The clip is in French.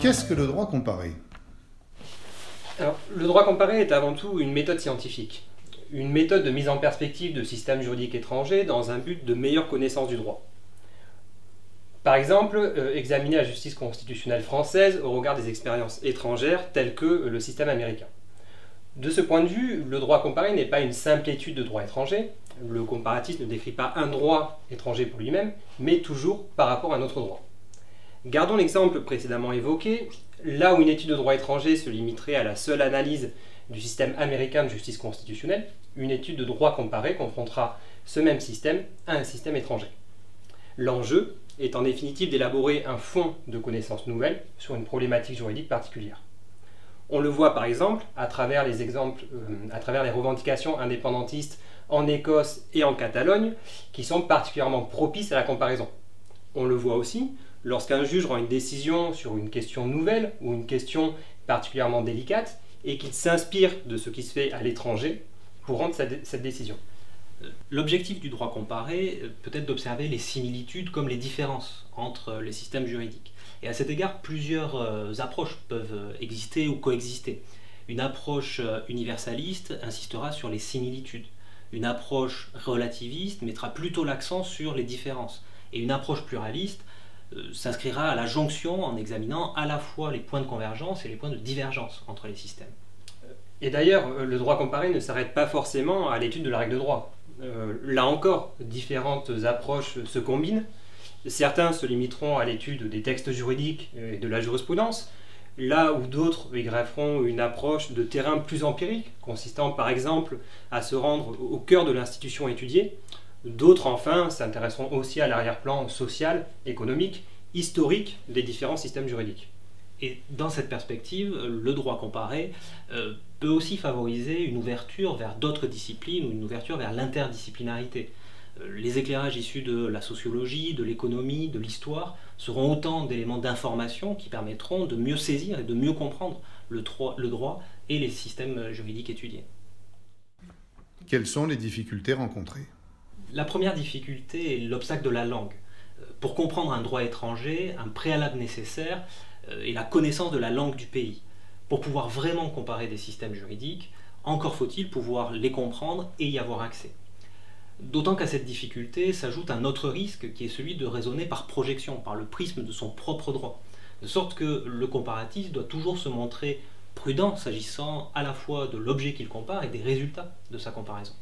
Qu'est-ce que le droit comparé? Alors, le droit comparé est avant tout une méthode scientifique, une méthode de mise en perspective de systèmes juridiques étrangers dans un but de meilleure connaissance du droit. Par exemple, examiner la justice constitutionnelle française au regard des expériences étrangères telles que le système américain. De ce point de vue, le droit comparé n'est pas une simple étude de droit étranger. Le comparatisme ne décrit pas un droit étranger pour lui-même, mais toujours par rapport à un autre droit. Gardons l'exemple précédemment évoqué, là où une étude de droit étranger se limiterait à la seule analyse du système américain de justice constitutionnelle, une étude de droit comparé confrontera ce même système à un système étranger. L'enjeu est en définitive d'élaborer un fonds de connaissances nouvelles sur une problématique juridique particulière. On le voit par exemple à travers les revendications indépendantistes en Écosse et en Catalogne qui sont particulièrement propices à la comparaison. On le voit aussi lorsqu'un juge rend une décision sur une question nouvelle ou une question particulièrement délicate et qu'il s'inspire de ce qui se fait à l'étranger pour rendre cette décision. L'objectif du droit comparé peut être d'observer les similitudes comme les différences entre les systèmes juridiques. Et à cet égard, plusieurs approches peuvent exister ou coexister. Une approche universaliste insistera sur les similitudes. Une approche relativiste mettra plutôt l'accent sur les différences. Et une approche pluraliste s'inscrira à la jonction en examinant à la fois les points de convergence et les points de divergence entre les systèmes. Et d'ailleurs, le droit comparé ne s'arrête pas forcément à l'étude de la règle de droit. Là encore, différentes approches se combinent. Certains se limiteront à l'étude des textes juridiques et de la jurisprudence, là où d'autres y grefferont une approche de terrain plus empirique, consistant par exemple à se rendre au cœur de l'institution étudiée. D'autres, enfin, s'intéresseront aussi à l'arrière-plan social, économique, historique des différents systèmes juridiques. Et dans cette perspective, le droit comparé peut aussi favoriser une ouverture vers d'autres disciplines ou une ouverture vers l'interdisciplinarité. Les éclairages issus de la sociologie, de l'économie, de l'histoire seront autant d'éléments d'information qui permettront de mieux saisir et de mieux comprendre le droit et les systèmes juridiques étudiés. Quelles sont les difficultés rencontrées? La première difficulté est l'obstacle de la langue. Pour comprendre un droit étranger, un préalable nécessaire est la connaissance de la langue du pays. Pour pouvoir vraiment comparer des systèmes juridiques, encore faut-il pouvoir les comprendre et y avoir accès. D'autant qu'à cette difficulté s'ajoute un autre risque qui est celui de raisonner par projection, par le prisme de son propre droit. De sorte que le comparatif doit toujours se montrer prudent s'agissant à la fois de l'objet qu'il compare et des résultats de sa comparaison.